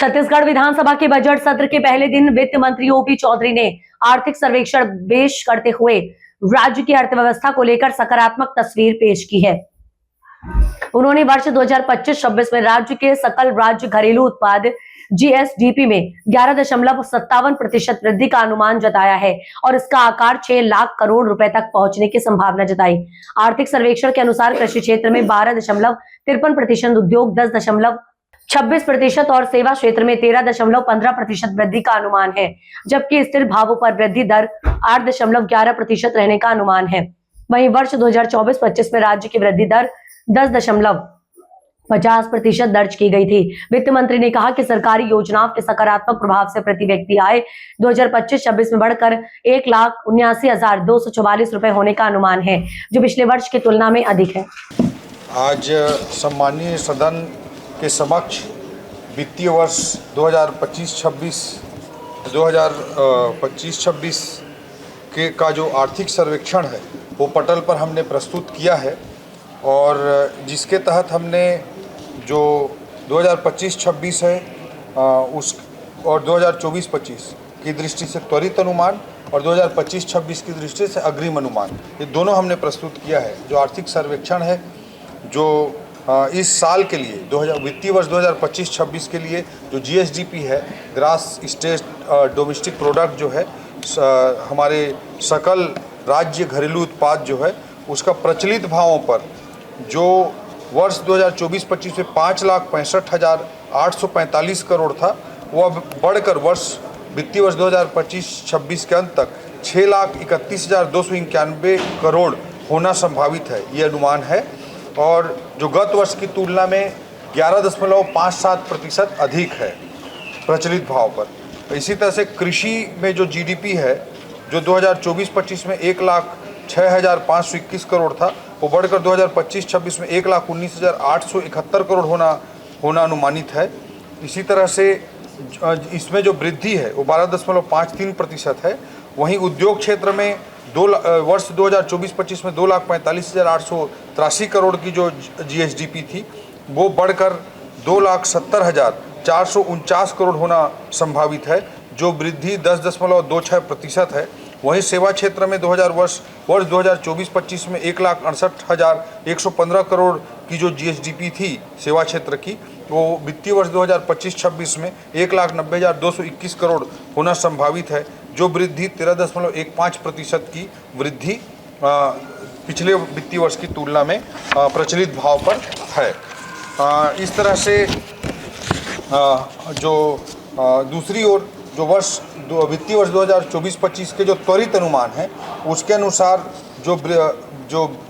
छत्तीसगढ़ विधानसभा के बजट सत्र के पहले दिन वित्त मंत्री ओपी चौधरी ने आर्थिक सर्वेक्षण पेश करते हुए राज्य की अर्थव्यवस्था को लेकर सकारात्मक तस्वीर पेश की है। उन्होंने वर्ष 2025-26 में राज्य के सकल राज्य घरेलू उत्पाद जीएसडीपी में 11.57% वृद्धि का अनुमान जताया है और इसका आकार 6 लाख करोड़ रुपए तक पहुंचने की संभावना जताई। आर्थिक सर्वेक्षण के अनुसार कृषि क्षेत्र में 12.53%, उद्योग 10.26% और सेवा क्षेत्र में 13.15% वृद्धि का अनुमान है, जबकि स्थिर भावों पर वृद्धि दर 8.11% रहने का अनुमान है। वहीं वर्ष 2024-25 में राज्य की वृद्धि दर 10.50% दर्ज की गई थी। वित्त मंत्री ने कहा कि सरकारी योजनाओं के सकारात्मक प्रभाव से प्रति व्यक्ति आय 2025-26 में बढ़कर 1,79,244 रुपए होने का अनुमान है, जो पिछले वर्ष की तुलना में अधिक है। आज सम्मानीय सदन के समक्ष वित्तीय वर्ष 2025-26 के का जो आर्थिक सर्वेक्षण है वो पटल पर हमने प्रस्तुत किया है और जिसके तहत हमने जो 2025-26 है उस और 2024-25 की दृष्टि से त्वरित अनुमान और 2025-26 की दृष्टि से अग्रिम अनुमान, ये दोनों हमने प्रस्तुत किया है। जो आर्थिक सर्वेक्षण है जो इस साल के लिए वित्तीय वर्ष 2025-26 के लिए जो जीएसडीपी है, ग्रास स्टेट डोमेस्टिक प्रोडक्ट जो है, हमारे सकल राज्य घरेलू उत्पाद जो है, उसका प्रचलित भावों पर जो वर्ष 2024-25 में 5,65,845 करोड़ था, वो अब बढ़कर वित्तीय वर्ष 2025-26 के अंत तक 6,31,291 करोड़ होना संभावित है, ये अनुमान है। और जो गत वर्ष की तुलना में 11.57% अधिक है प्रचलित भाव पर। तो इसी तरह से कृषि में जो जीडीपी है, जो 2024-25 में 1,06,521 करोड़ था, वो बढ़कर 2025-26 में 1,19,871 करोड़ होना अनुमानित है। इसी तरह से इसमें जो वृद्धि है वो 12.53% है। वहीं उद्योग क्षेत्र में वर्ष 2024-25 में 2,45,883 करोड़ की जो जीएसडीपी थी, वो बढ़कर 2,70,449 करोड़ होना संभावित है, जो वृद्धि 10.26% है। वहीं सेवा क्षेत्र में वर्ष 2024-25 में 1,68,115 करोड़ की जो जीएसडीपी थी सेवा क्षेत्र की, वो वित्तीय वर्ष 2025-26 में 1,90,221 करोड़ होना संभावित है, जो वृद्धि 13.15% की वृद्धि पिछले वित्तीय वर्ष की तुलना में प्रचलित भाव पर है। इस तरह से दूसरी ओर जो वित्तीय वर्ष 2024-25 के जो त्वरित अनुमान है, उसके अनुसार जो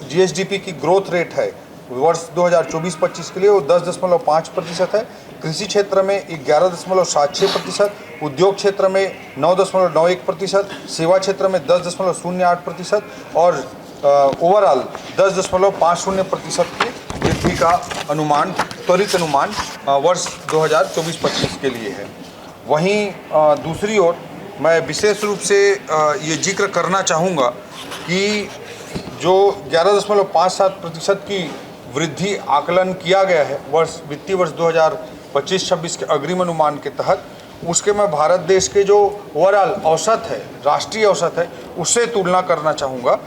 जीएसडीपी की ग्रोथ रेट है वर्ष 2024-25 के लिए वो 10.5% है। कृषि क्षेत्र में 11.76%, उद्योग क्षेत्र में 9.91%, सेवा क्षेत्र में 10.08% और ओवरऑल 10.50% की वृद्धि का अनुमान, त्वरित अनुमान वर्ष 2024-25 के लिए है। वहीं दूसरी ओर मैं विशेष रूप से ये जिक्र करना चाहूँगा कि जो 11.57% की वृद्धि आकलन किया गया है वित्तीय वर्ष 2025-26 के अग्रिम अनुमान के तहत, उसके मैं भारत देश के जो ओवरऑल औसत है, राष्ट्रीय औसत है, उससे तुलना करना चाहूँगा।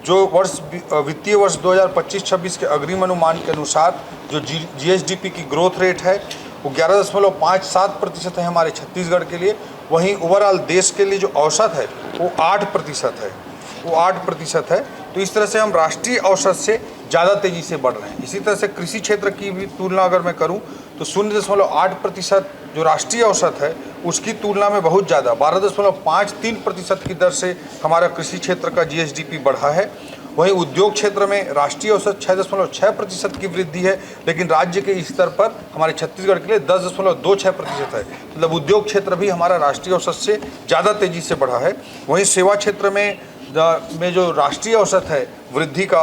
जो वित्तीय वर्ष 2025-26 के अग्रिम अनुमान के अनुसार जो जीएसडीपी की ग्रोथ रेट है वो 11.57% है हमारे छत्तीसगढ़ के लिए। वहीं ओवरऑल देश के लिए जो औसत है वो 8% है, वो 8% है। तो इस तरह से हम राष्ट्रीय औसत से ज़्यादा तेज़ी से बढ़ रहे हैं। इसी तरह से कृषि क्षेत्र की भी तुलना अगर मैं करूं तो 0.8% जो राष्ट्रीय औसत है उसकी तुलना में बहुत ज़्यादा 12.53% की दर से हमारा कृषि क्षेत्र का जीएसडीपी बढ़ा है। वहीं उद्योग क्षेत्र में राष्ट्रीय औसत 6.6% की वृद्धि है, लेकिन राज्य के स्तर पर हमारे छत्तीसगढ़ के लिए 10.26% है। मतलब उद्योग क्षेत्र भी हमारा राष्ट्रीय औसत से ज़्यादा तेज़ी से बढ़ा है। वहीं सेवा क्षेत्र में जो राष्ट्रीय औसत है वृद्धि का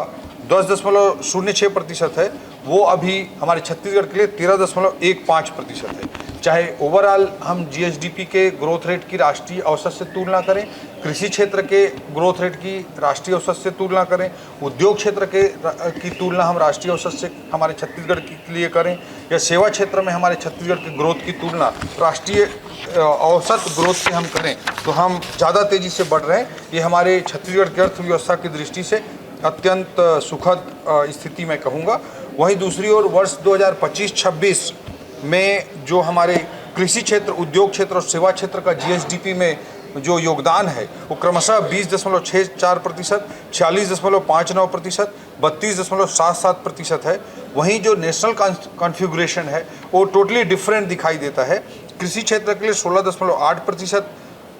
10.06% है, वो अभी हमारे छत्तीसगढ़ के लिए 13.15% है। चाहे ओवरऑल हम जीएसडीपी के ग्रोथ रेट की राष्ट्रीय औसत से तुलना करें, कृषि क्षेत्र के ग्रोथ रेट की राष्ट्रीय औसत से तुलना करें, उद्योग क्षेत्र की तुलना हम राष्ट्रीय औसत से हमारे छत्तीसगढ़ के लिए करें, या सेवा क्षेत्र में हमारे छत्तीसगढ़ की ग्रोथ की तुलना राष्ट्रीय औसत ग्रोथ से हम करें, तो हम ज़्यादा तेज़ी से बढ़ रहे हैं। ये हमारे छत्तीसगढ़ की अर्थव्यवस्था की दृष्टि से अत्यंत सुखद स्थिति मैं कहूँगा। वहीं दूसरी ओर वर्ष 2025-26 में जो हमारे कृषि क्षेत्र, उद्योग क्षेत्र और सेवा क्षेत्र का जीएसडीपी में जो योगदान है वो क्रमशः 20.64%, 46.59%, 32.77% है। वहीं जो नेशनल कॉन्फ़िगरेशन है वो टोटली डिफरेंट दिखाई देता है। कृषि क्षेत्र के लिए 16.8%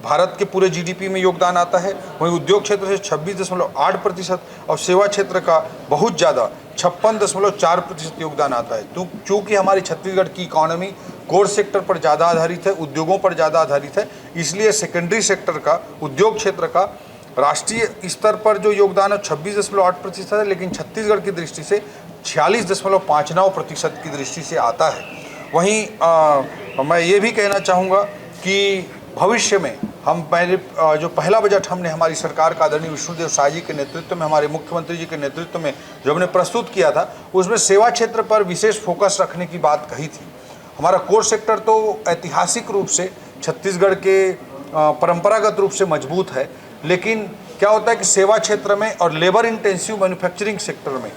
भारत के पूरे जीडीपी में योगदान आता है, वहीं उद्योग क्षेत्र से 26.8% और सेवा क्षेत्र का बहुत ज़्यादा 56.4% योगदान आता है। तो चूँकि हमारी छत्तीसगढ़ की इकॉनमी कोर सेक्टर पर ज़्यादा आधारित है, उद्योगों पर ज़्यादा आधारित है, इसलिए सेकेंडरी सेक्टर का, उद्योग क्षेत्र का राष्ट्रीय स्तर पर जो योगदान है 26.8% है, लेकिन छत्तीसगढ़ की दृष्टि से 46.59% की दृष्टि से आता है। वहीं मैं ये भी कहना चाहूँगा कि भविष्य में हम जो पहला बजट हमने हमारी सरकार का आदरणीय विष्णुदेव साय जी के नेतृत्व में, हमारे मुख्यमंत्री जी के नेतृत्व में जो हमने प्रस्तुत किया था, उसमें सेवा क्षेत्र पर विशेष फोकस रखने की बात कही थी। हमारा कोर सेक्टर तो ऐतिहासिक रूप से छत्तीसगढ़ के परंपरागत रूप से मजबूत है, लेकिन क्या होता है कि सेवा क्षेत्र में और लेबर इंटेंसिव मैन्युफैक्चरिंग सेक्टर में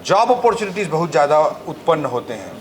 जॉब अपॉर्चुनिटीज़ बहुत ज़्यादा उत्पन्न होते हैं।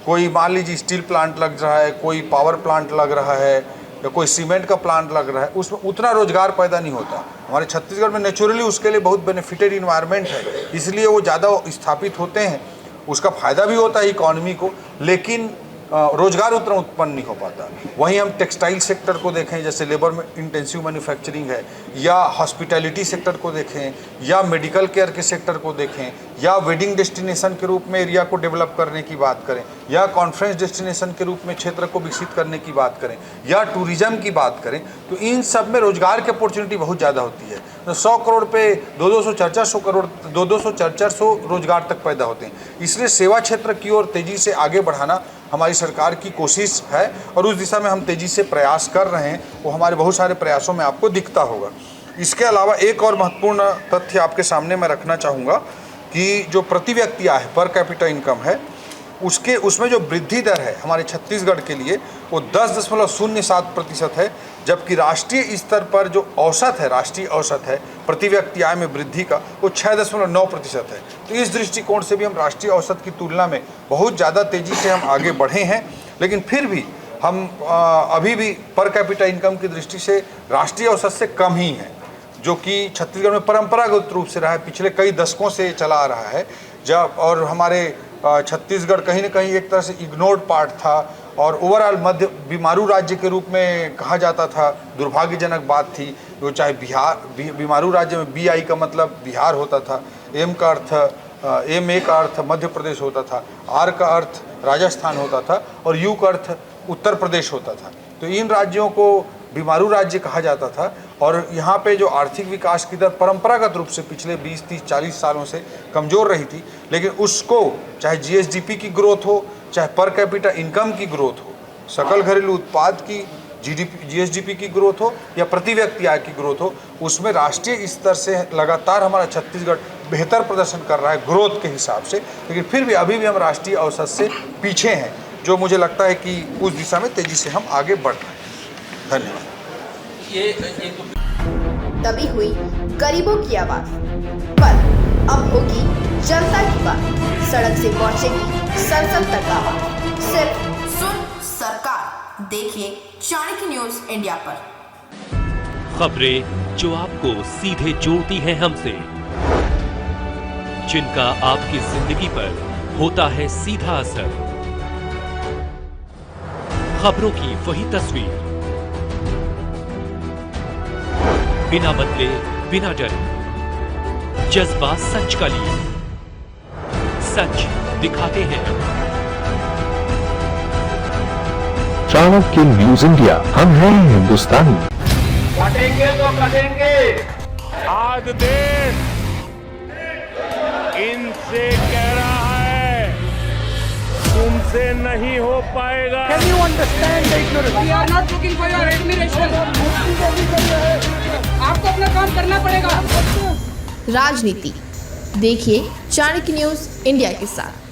कोई मान लीजिए स्टील प्लांट लग रहा है, कोई पावर प्लांट लग रहा है, या कोई सीमेंट का प्लांट लग रहा है, उसमें उतना रोजगार पैदा नहीं होता। हमारे छत्तीसगढ़ में नेचुरली उसके लिए बहुत बेनिफिटेड इन्वायरमेंट है, इसलिए वो ज़्यादा स्थापित होते हैं, उसका फ़ायदा भी होता है इकॉनमी को, लेकिन रोजगार उतना उत्पन्न नहीं हो पाता। वहीं हम टेक्सटाइल सेक्टर को देखें, जैसे लेबर में इंटेंसिव मैन्युफैक्चरिंग है, या हॉस्पिटैलिटी सेक्टर को देखें, या मेडिकल केयर के सेक्टर को देखें, या वेडिंग डेस्टिनेशन के रूप में एरिया को डेवलप करने की बात करें, या कॉन्फ्रेंस डेस्टिनेशन के रूप में क्षेत्र को विकसित करने की बात करें, या टूरिज्म की बात करें, तो इन सब में रोजगार की अपॉर्चुनिटी बहुत ज़्यादा होती है। तो 100 करोड़ पे 200-400 करोड़, 200-400 रोजगार तक पैदा होते हैं। इसलिए सेवा क्षेत्र की ओर तेज़ी से आगे बढ़ाना हमारी सरकार की कोशिश है और उस दिशा में हम तेज़ी से प्रयास कर रहे हैं, वो हमारे बहुत सारे प्रयासों में आपको दिखता होगा। इसके अलावा एक और महत्वपूर्ण तथ्य आपके सामने मैं रखना चाहूँगा कि जो प्रति व्यक्ति आय पर कैपिटा इनकम है, उसमें जो वृद्धि दर है हमारे छत्तीसगढ़ के लिए वो 10.07% है, जबकि राष्ट्रीय स्तर पर जो औसत है, राष्ट्रीय औसत है प्रति व्यक्ति आय में वृद्धि का, वो 6.9% है। तो इस दृष्टिकोण से भी हम राष्ट्रीय औसत की तुलना में बहुत ज़्यादा तेज़ी से हम आगे बढ़े हैं, लेकिन फिर भी हम अभी भी पर कैपिटा इनकम की दृष्टि से राष्ट्रीय औसत से कम ही हैं, जो कि छत्तीसगढ़ में परंपरागत रूप से रहा है, पिछले कई दशकों से चला आ रहा है। और हमारे छत्तीसगढ़ कहीं ना कहीं एक तरह से इग्नोर्ड पार्ट था और ओवरऑल मध्य बीमारू राज्य के रूप में कहा जाता था। दुर्भाग्यजनक बात थी, वो चाहे बीमारू राज्य में BI का मतलब बिहार होता था, M का अर्थ मध्य प्रदेश होता था, R का अर्थ राजस्थान होता था और U का अर्थ उत्तर प्रदेश होता था। तो इन राज्यों को बीमारू राज्य कहा जाता था और यहाँ पे जो आर्थिक विकास की दर परंपरागत रूप से पिछले 20, 30, 40 सालों से कमज़ोर रही थी, लेकिन उसको चाहे GSDP की ग्रोथ हो, चाहे पर कैपिटा इनकम की ग्रोथ हो, सकल घरेलू उत्पाद की GSDP की ग्रोथ हो या प्रति व्यक्ति आय की ग्रोथ हो, उसमें राष्ट्रीय स्तर से लगातार हमारा छत्तीसगढ़ बेहतर प्रदर्शन कर रहा है ग्रोथ के हिसाब से, लेकिन फिर भी अभी भी हम राष्ट्रीय औसत से पीछे हैं, जो मुझे लगता है कि उस दिशा में तेज़ी से हम आगे बढ़ रहे हैं। धन्यवाद। तभी हुई गरीबों की आवाज, पर अब होगी जनता की बात। सड़क से पहुंचेगी संसद तक आवाज। सिर्फ सुन सरकार, देखिए चाणक्य न्यूज इंडिया पर। खबरें जो आपको सीधे जोड़ती हैं हमसे, जिनका आपकी जिंदगी पर होता है सीधा असर। खबरों की वही तस्वीर, बिना बदले बिना डरे, जज्बा सच का लिए, सच दिखाते हैं। चाणक्य न्यूज इंडिया, हम हैं हिंदुस्तानी। कटेंगे तो कटेंगे। आज देश इनसे कह रहा है तुमसे नहीं हो पाएगा। Can you understand the ignorance? We are not looking for your admiration. आप राजनीति। देखिए चाणक्य न्यूज़ इंडिया के साथ।